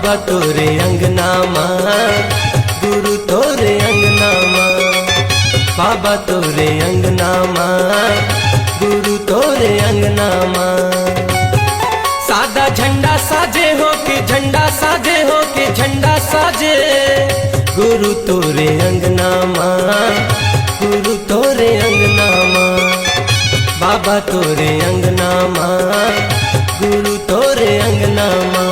बाबा तोरे अंगना माँ, गुरु तोरे अंगना माँ, बाबा तोरे अंगना माँ, गुरु तोरे अंगना माँ। सादा झंडा साजे हो के झंडा साजे हो के झंडा साजे, गुरु तोरे अंगना माँ, गुरु तोरे अंगना माँ, बाबा तोरे अंगना माँ, गुरु तोरे अंगना माँ।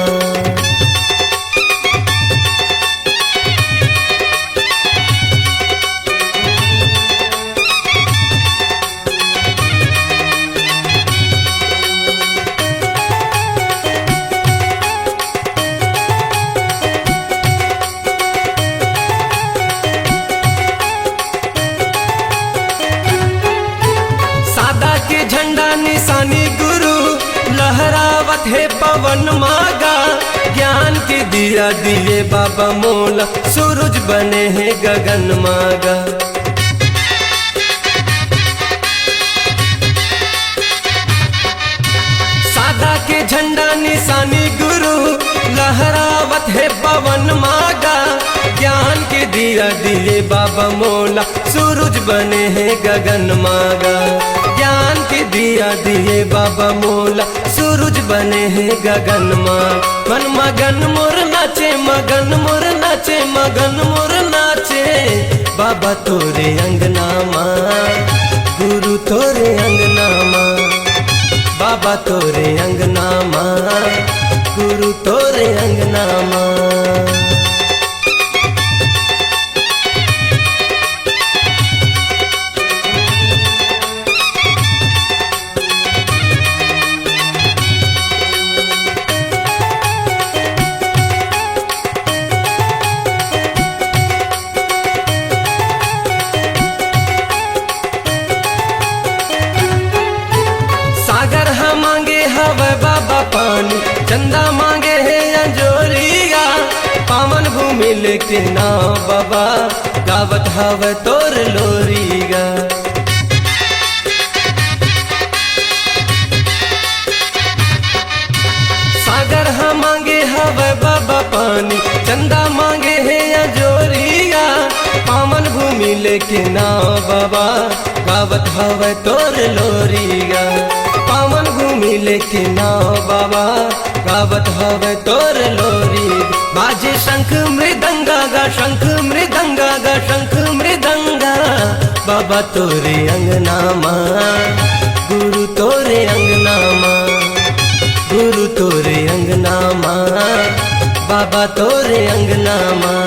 के झंडा निशानी गुरु लहरावत है पवन मागा, ज्ञान के दिया दिए बाबा मोला, सूरज बने हैं गगन मागा। सादा के झंडा निशानी गुरु लहरावत है पवन मागा, ज्ञान के दिया दिए बाबा मोला, सूरज बने हैं गगन मागा। ज्ञान के दिया दिए बाबा मोला, सूरज बने हैं गगन माँ। मन मगन मोर नाचे मगन मोर नाचे मगन मोर नाचे, बाबा तोरे अंगना माँ, गुरु तोरे अंगना माँ, बाबा तोरे अंगना माँ, गुरु तोरे अंगना माँ। सागर हम मांगे हवे बाबा पानी, चंदा मांगे है अंजोरिया, पावन भूमि लेके नाव बाबा, गावत हवे तोर लोरिया। सागर हम मांगे हवे बाबा पानी, चंदा मांगे है अंजोरिया, पावन भूमि लेके नाव बाबा, गावत हवे तोर लोरिया। पावन भूमि लेके नाव बाबा, गावत हवे तोर लोरी। बाजे शंख मृदंगा गा शंख मृदंगा गा शंख मृदंगा, बाबा तोरे अंगना माँ, गुरु तोरे अंगना माँ, गुरु तोरे अंगना माँ, बाबा तोरे अंगना माँ।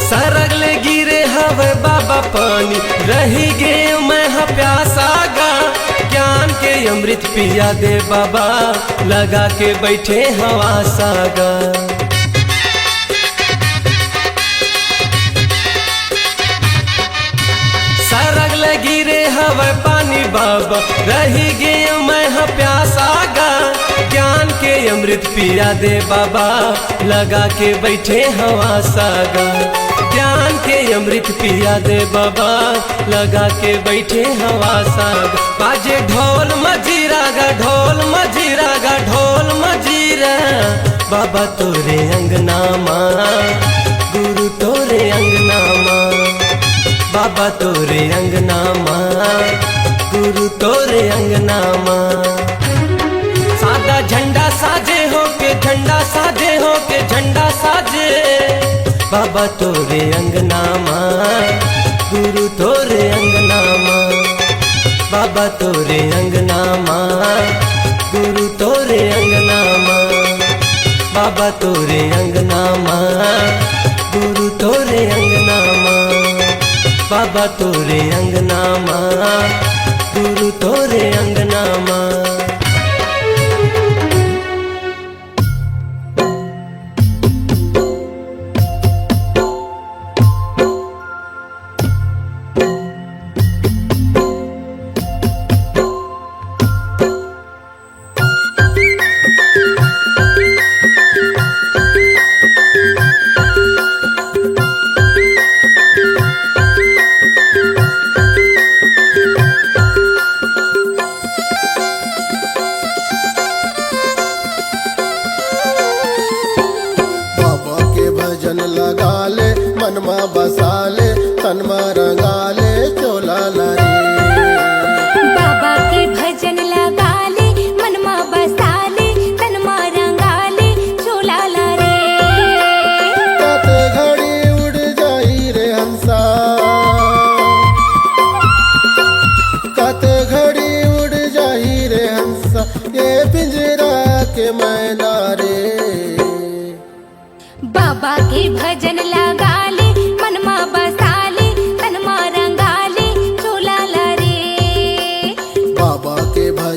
सरगले गिरे हवे बाबा पानी, रही गे मैं प्यासा गा, ज्ञान के अमृत पिया दे बाबा, लगा के बैठे हवा सागा। सरगले गिरे हवे पानी बाबा, रही गे मैं प्यासा गा, ज्ञान के अमृत पिया दे बाबा, लगा के बैठे हवा सागा। ज्ञान के अमृत पिया दे बाबा, लगा के बैठे हवा साग। बाजे ढोल मजीरा गा ढोल मजीरा गा ढोल मजीरा, बाबा तोरे अंगना माँ, गुरु तोरे अंगना माँ, बाबा तोरे अंगना माँ, गुरु तोरे अंगना माँ। सादा झंडा साजे हो के झंडा साजे हो के झंडा साजे, बाबा तोरे अंगना माँ, गुरु तोरे अंगना माँ, बाबा तोरे अंगना माँ, गुरु तोरे अंगना माँ, बाबा तोरे अंगना माँ, गुरु तोरे अंगना माँ, बाबा तोरे अंगना माँ, गुरु तोरे अंगना माँ।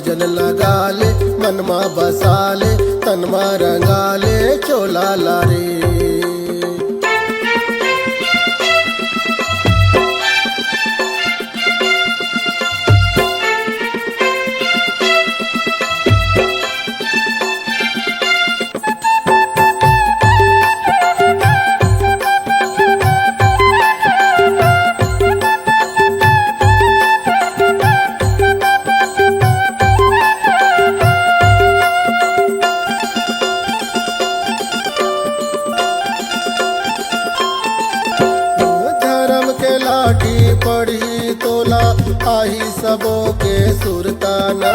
भजन लगा ले मनमा बसा ले तनमा रंगा ले चोला लारे। लाठी पड़ी तोला आही सबो के सुरताना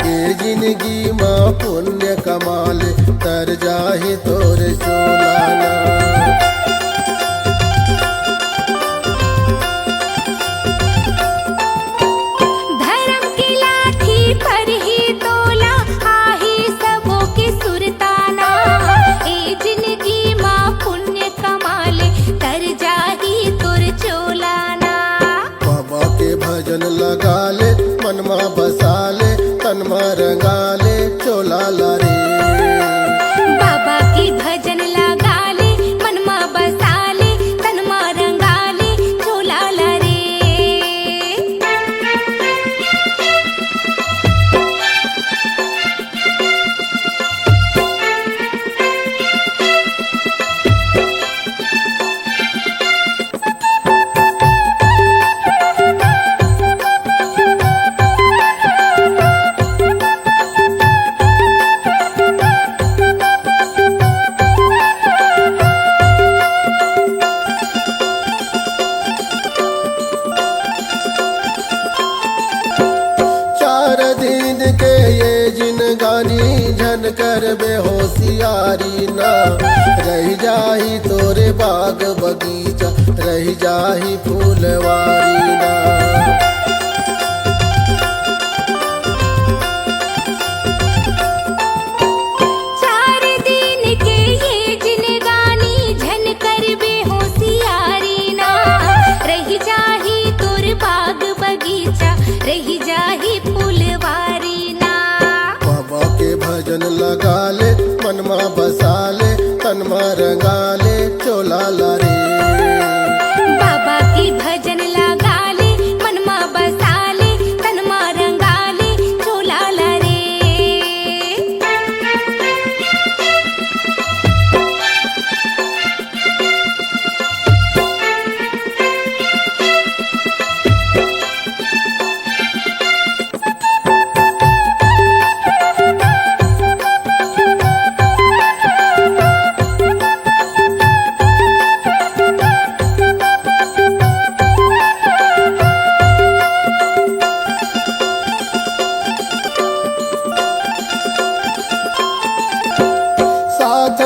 ये जिंदगी माँ पुण्य कमाल तर जाही तोरे चोलाना। धर्म की लाठी पर ही तोला आही सबो के सुरताना ये जिंदगी माँ पुण्य कमाले तर जाही तोर चोलाना। बाबा के भजन लगा ले मनमा बसा ले तनमा रंगा ले चोला लारे। बाबा की भजन लगा ले मनमा बसा ले तनमा रंगा ले चोला लारे। झन कर बेहोशियारी ना रह जाही तोरे बाग बगीचा रह जाही फूलवारी ना। चार दिन के ये जिनगानी झन कर बेहोशियारी ना रह जाही तोर बाग बगीचा रह जाही फूलवारी ना। भजन लगा ले मनमा बसा ले तनमा रंगा ले चोला लारे। बाबा की भजन लगा ले मनमा बसा ले तनमा रंगा ले चोला लारे।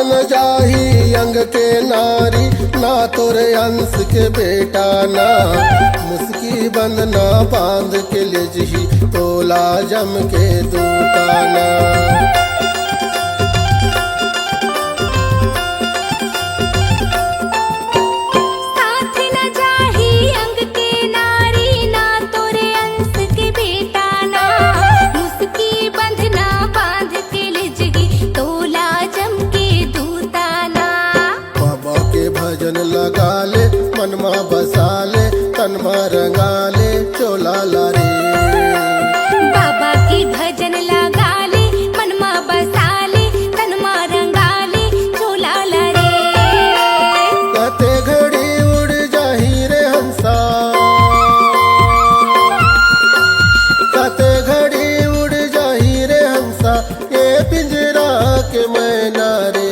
न जाही अंग के नारी ना तोरे अंश के बेटा ना मुस्की बंद ना बांध के ले जही तोला जम के दूताना। साथ न जाही अंग के नारी ना तोरे अंश के बेटा ना मुस्की बंध ना बांध के ले जही तोला जम के दूताना। बाबा के भजन लगा ले मनमा बसा ले तनमा रंगा ले चोला लारे। बाबा की भजन लगा ले मनमा बसा ले तनमा रंगा ले चोला लारे। कते घड़ी उड़ जाही रे हंसा कते घड़ी उड़ जाही रे हंसा ये पिंजरा के मैना रे।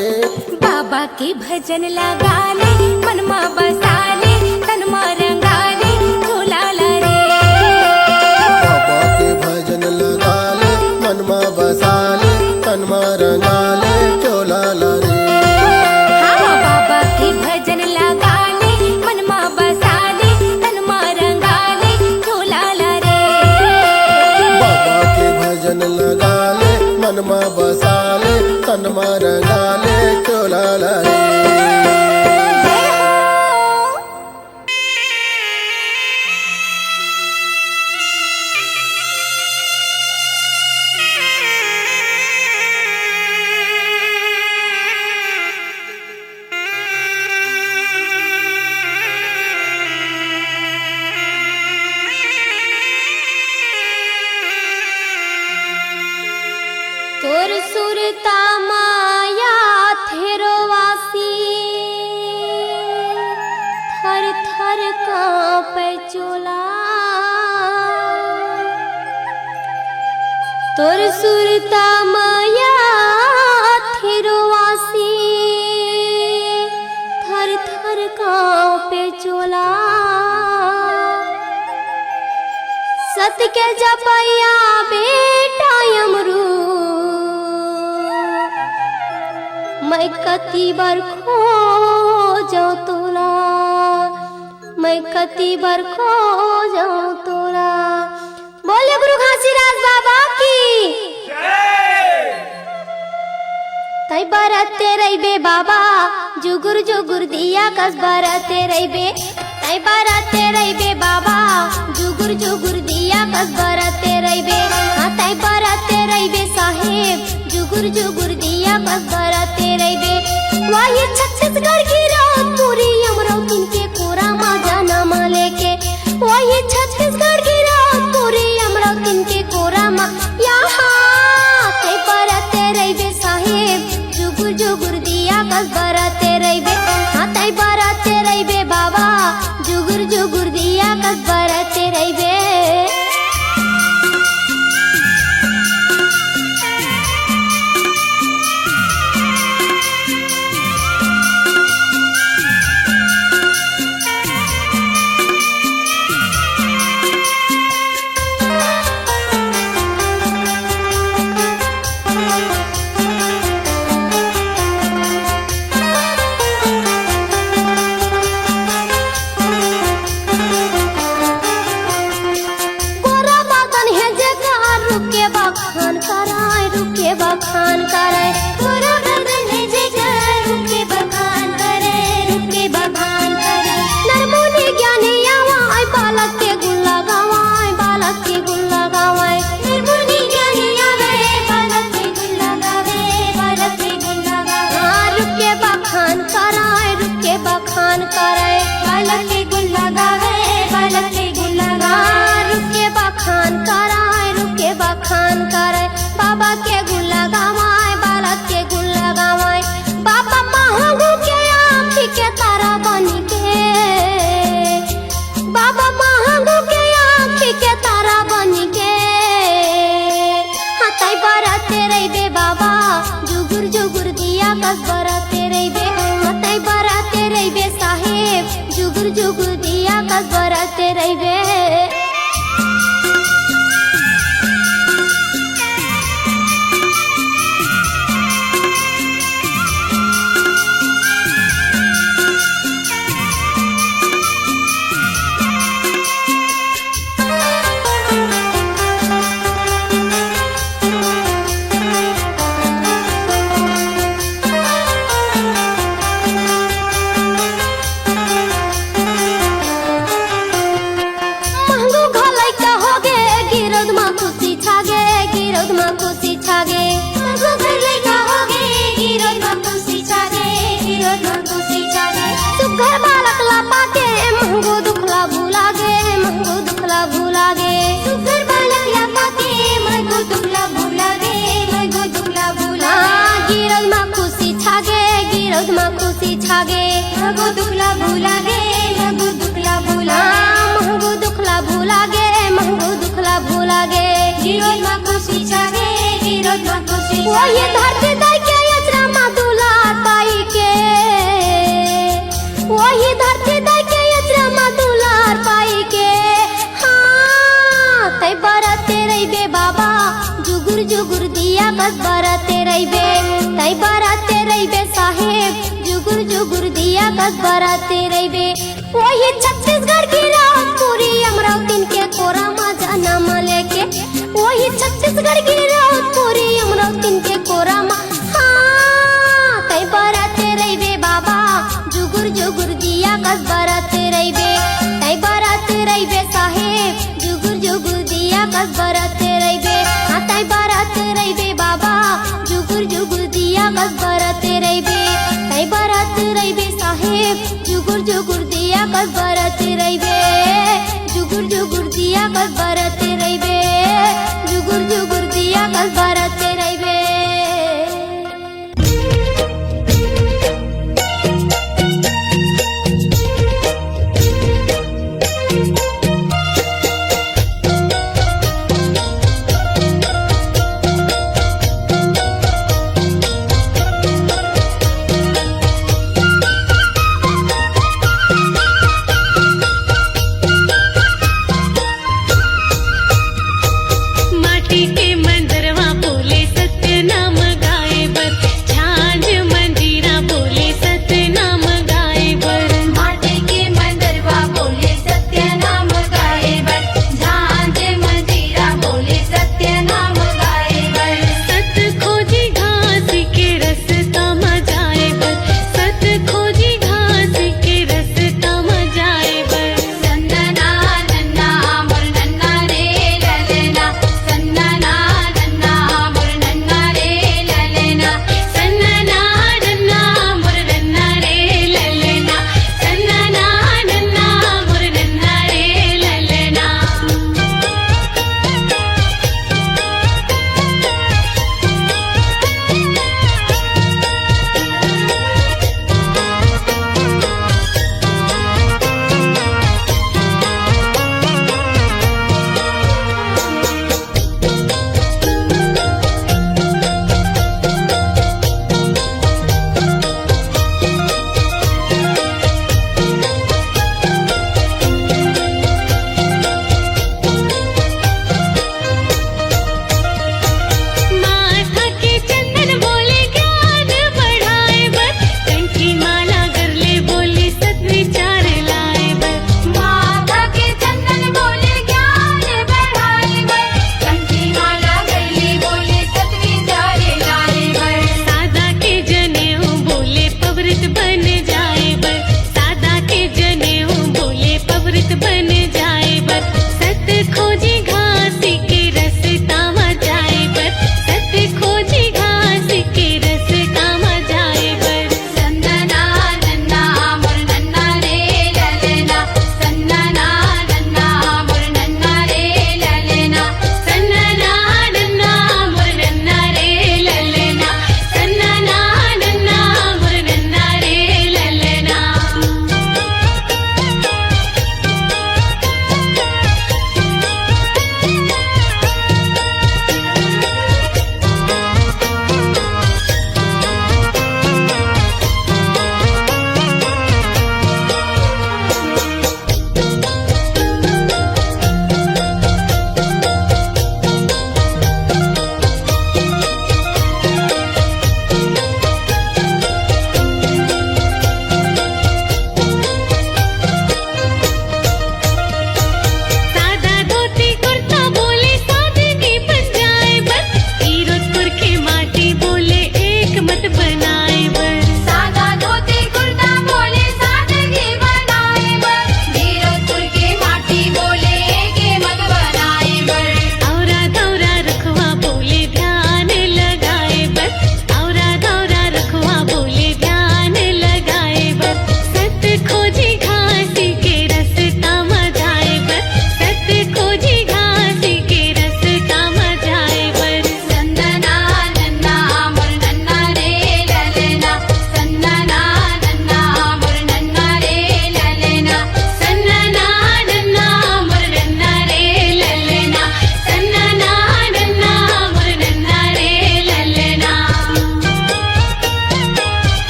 बाबा के भजन लगा ले मनमा बसा ले तनमा रंगा ले चोला लारे। बाबा के भजन लगा ले मनमा बसा ले तनमा रंगा ले चोला लारे। हाँ बाबा के भजन लगा ले मनमा बसा ले तनमा रंगा ले चोला लारे। बाबा के भजन लगा ले मनमा बसा ले तनमा रंगा ले चोला लारे। तोर सुरता माया थेरोवासी थर थर कांपे चोला तोर सुरता माया थेरोवासी थर थर कांपे चोला सत के जपैया बेटा यमरू मैं कति बार खो जाऊं तोला मैं कति बार खो जाऊं तोला। बोले गुरु घासीराज बाबा की तै बरते रहिबे बाबा जुगुर जुगुर दिया कस बरते रहिबे तै बरते रहिबे बाबा जुगुर जुगुर दिया कस बरते रहिबे हाँ तै बरते रहिबे साहेब जुगुर जुगुर दिया कस बरते रहिबे वही छत्तीसगढ़ की रात पूरी अमरावती के कोरा माजा नामा लेके वही छत्तीसगढ़ की रात पूरी अमरावती के कोरा मा यहाँ तै बरते रहिबे साहेब जुगुर जुगुर दिया कस बरते रहिबे हाँ तै बरते रहिबे बाबा जुगुर जुगुर दिया कस बरते रहिबे। बखान करे पूरा बदन है जिगर रुके बखान करे नरमुनि ज्ञानी आवाय बालक के गुण लगावाय बालक के गुण लगावाय नरमुनि ज्ञानी आवे बालक के गुण लगावे बालक के गुण लगावे रुके बखान कराय रुके बखान करे बालक के गुण लगावे बालक के गुण लगावे रुके बखान कराय रुके बखान करे बाबा के गुण लगावाय बालक के गुण लगावाय बाबा महंगू के आँखी के तारा बनी के बाबा महंगू के आँखी के तारा बनी के हाँ तै बरते रहिबे बाबा जुगुर जुगुर दिया कस बरते रहिबे हाँ तै बरते रहिबे साहेब जुगुर जुगुर दिया कस बरते रहिबे। सुघर बालक ला पाके महंगो दुखला भूला गे महंगो दुखला भूला गे सुघर बालक ला पाके महंगो दुखला भूला गे महंगो दुखला भूला गिरद मा खुशी छागे गिरद मा खुशी छागे महंगो दुखला भूला गे महंगो दुखला भूला महंगो दुखला भूला गे महंगो दुखला भूला गे गिरद मा खुशी छागे गिरद मा खुशी वही धरती दाई के यचरा मा दुलार पाई के वही धरती दाई के यचरा मा दुलार पाई के हाँ तै बरते रहिबे बाबा जुगुर जुगुर दिया कस बरते रहिबे तै बरते रहिबे साहेब जुगुर जुगुर दिया कस बरते रहिबे वही छत्तीसगढ़ की रात पूरी अमरावती के कोरा मा नामा लेके वही छत्तीसगढ़ की रात पूरी अमरावती के कोरा मा हाँ तै बरते रहिबे बाबा जुगुर जुगुर दिया कस बरते रहिबे तै बरते रहिबे साहेब जुगुर जुगुर दिया कस बरते रहिबे हाँ तै बरते रहिबे बाबा जुगुर जुगुर दिया कस बरते रहिबे तै बरते रहिबे साहेब जुगुर जुगुर दिया कस बरते रहिबे जुगुर जुगुर दिया कस बरते रहिबे जुगुर जुगुर दिया कस बरते रहिबे।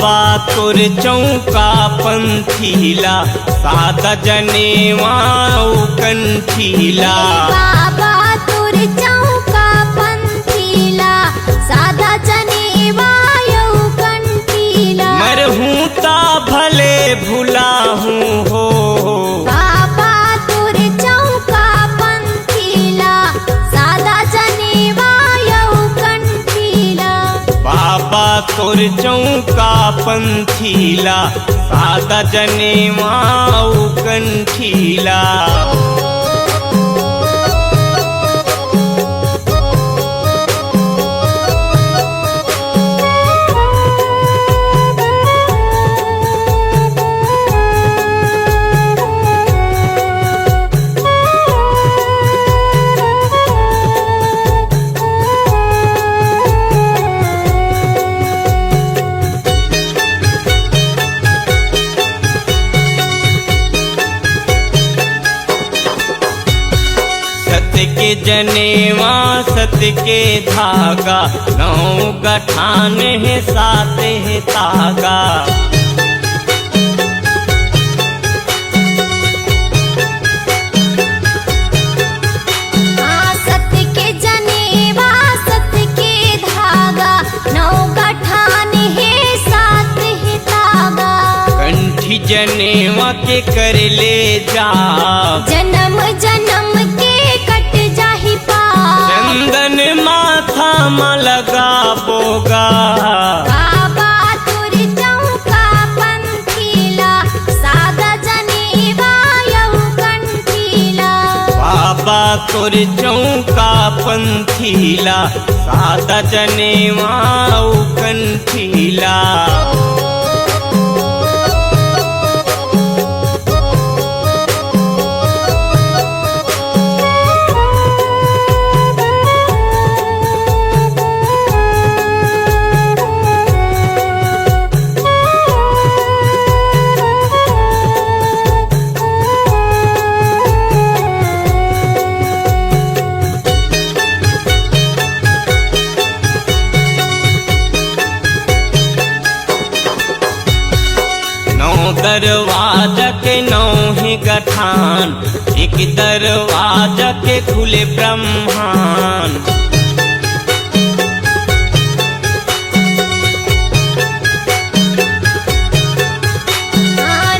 बाबा तोर चौका पंथीला सादा जनेवा कंठीला बाबा तोर चौका पंथीला सादा जनेवा कंठीला मरहूं ता भले भुला हूँ हो बाबा तोर चौका पंथीला सादा जनेवा कंठीला बाबा तोर चौका पंथीला सादा जनेवा कंठीला सत्य के जनेवा सत्य के धागा नौ गठान है सात है तागा सत्य के जनेवा सत्य के धागा नौ गठान है सात है तागा कंठी जनेवा के कर ले जा जन्म जन्म के कट जाहि पाप चंदन माथा में लगा बोगा बाबा तोर चौका पंथीला सादा जनेवा कंठीला बाबा तोर चौका पंथीला सादा जनेवा कंठीला दरवाजा के नौ ही गठान एक दरवाजा के खुले ब्रह्मांड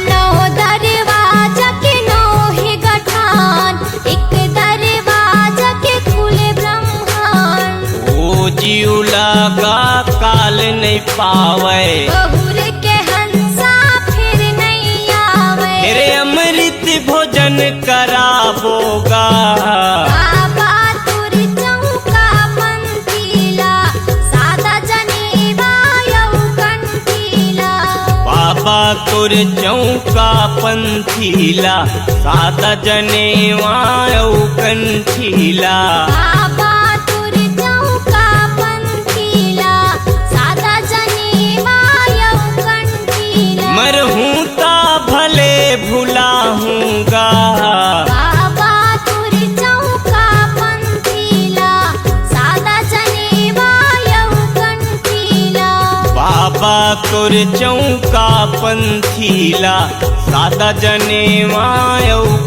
नौ दरवाजा के नौ ही गठान एक दरवाजा के खुले ब्रह्मांड ओ जीव लगा काल नहीं पावे बहुर के हंसा फिर नहीं आवे मेरे अमृत भोजन कराबोगा बाबा तोर चौका पंथीला सादा जनेवा कंठीला बाबा तोर चौका पंथीला सादा जनेवा कंठीला बाबा तोर चौका पंथीला सादा जनेवा कंठीला मरहूं ता भले भुला हूँगा बाबा तोर चौका पंथीला सादा जनेवा कंठीला बाबा तोर चौका पंथीला सादा जनेवा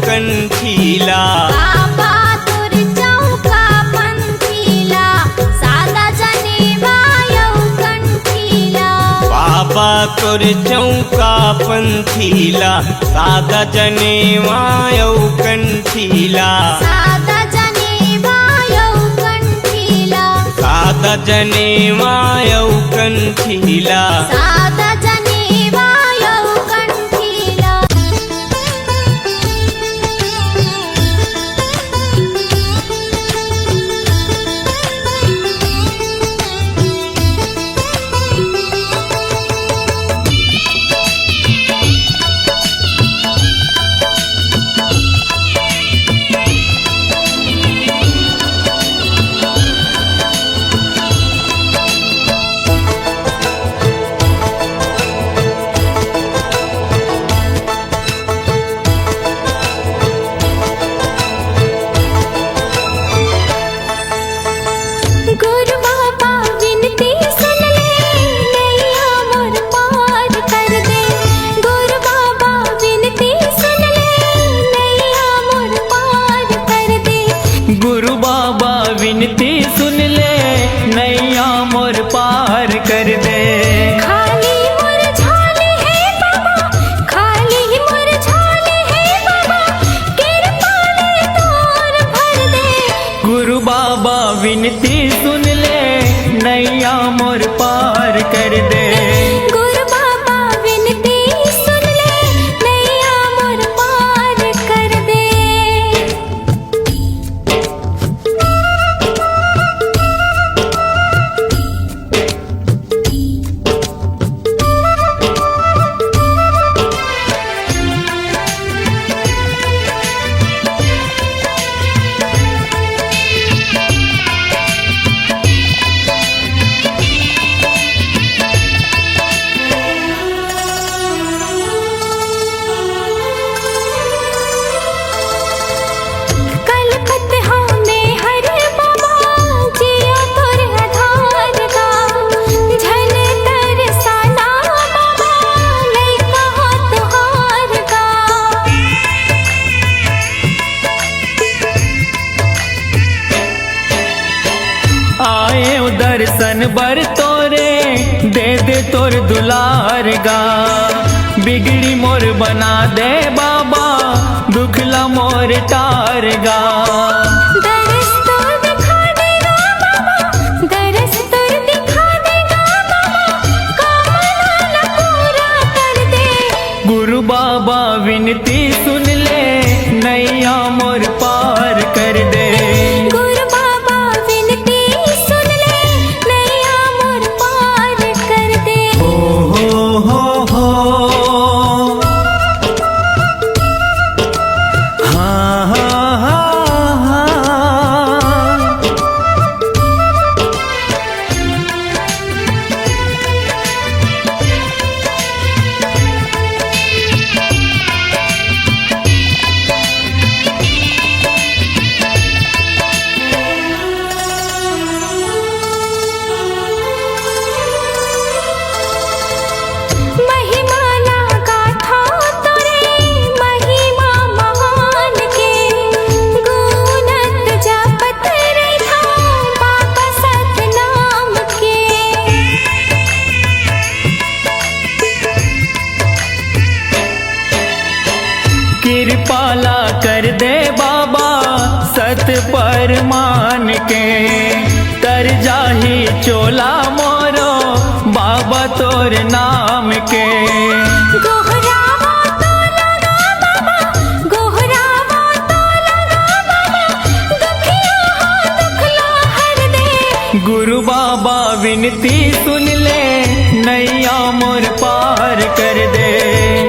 कंठीला बाबा तोर चौका पंथीला सादा जनेवा कंठीला बाबा तोर चौका पंथीला सादा जनेवा कंठीला सादा जनेवा कंठीला सादा जनेवा कंठीला सादा जनेवा कंठीला दर्शन बर तोरे दे दे तोर दुलार गा। बिगड़ी मोर बना दे बाबा दुखला मोर टार गा। दरस तो दिखा देगा बाबा, दरस तो दिखा देगा बाबा, कामना न पूरा कर दे। गुरु बाबा विनती सुन ले नैया मोर पार कर दे। गुरु बाबा विनती सुन ले, नैया मोर पार कर दे। हो हाँ हाँ हाँ हाँ। महिमा ना गाथा तोरे, महिमा महान के, गुणत जपत रहा बाबा सतनाम के। कृपाला कर दे बाबा सत पर मान के। तर जाही चोला मोरो बाबा तोर नाम के। गोहरावा तो लगा बाबा, गोहरावा तो लगा बाबा, दुखिया हो दुखला हर दे। गुरु बाबा विनती सुन ले नैया मोर पार कर दे।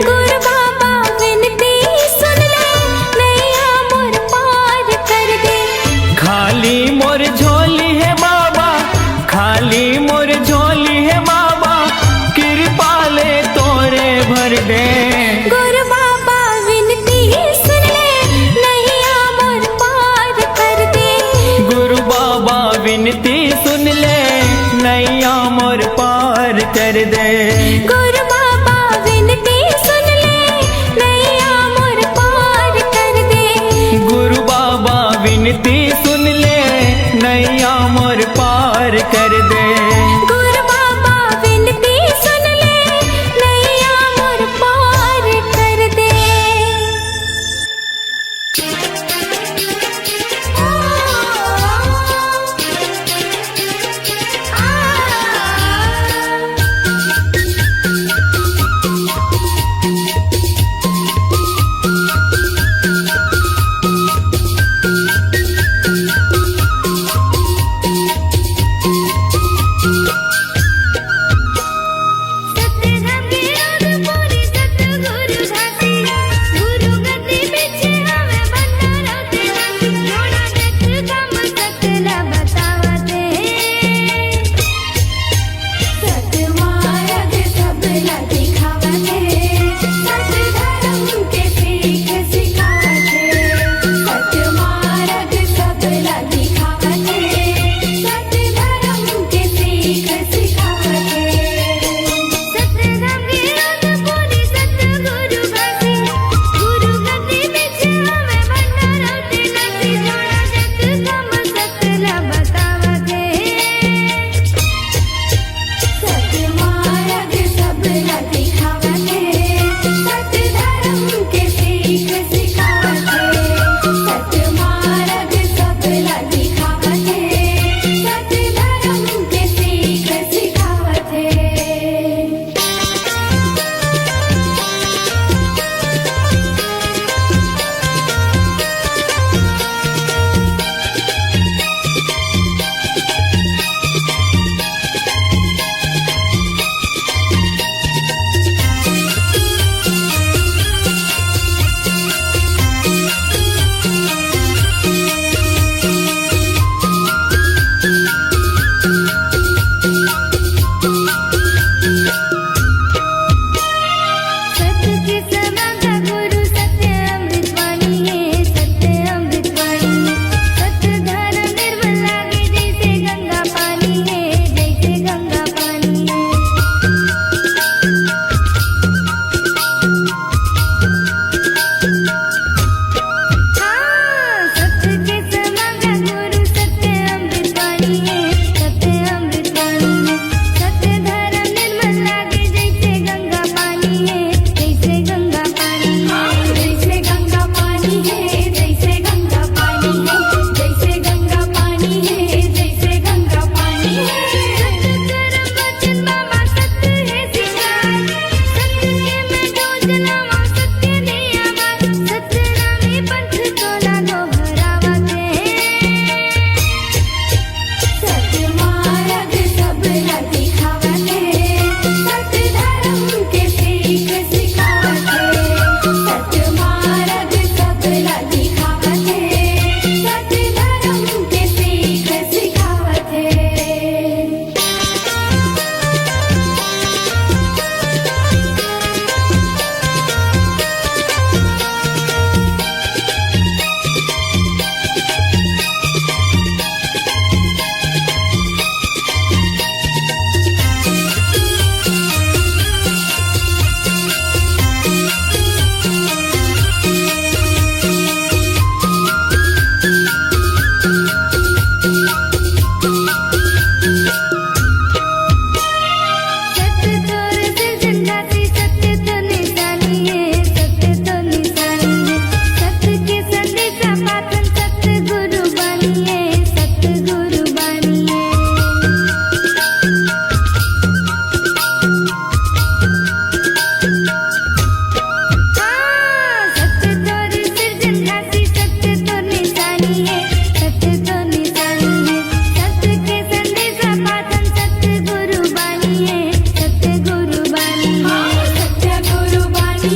गुरु बाबा विनती सुन ले, नैया मोर पार कर दे। खाली मोर झोली है बाबा, खाली मोर झोली है बाबा, कृपा ले तोरे भर दे। गुरु बाबा विनती सुन ले, नैया मोर पार कर दे। गुरु बाबा विनती सुन ले नैया मोर पार कर दे। गुरु बाबा विनती सुन ले, नैया मोर पार कर दे। गुरु बाबा विनती सुन ले नैया मोर पार कर दे। गुरु बाबा विनती सुन ले, नैया मोर पार कर दे।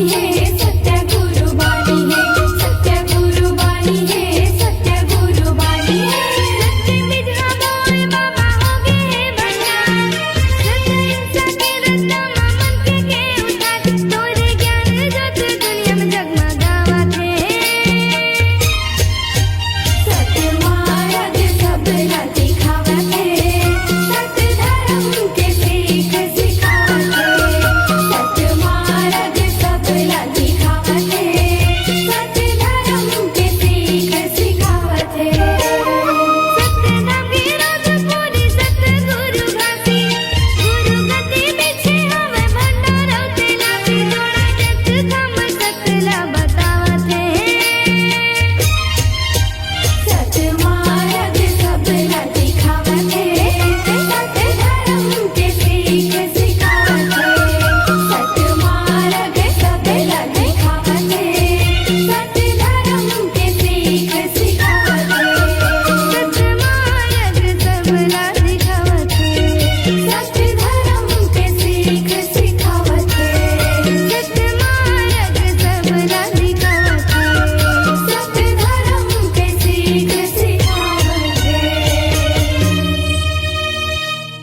है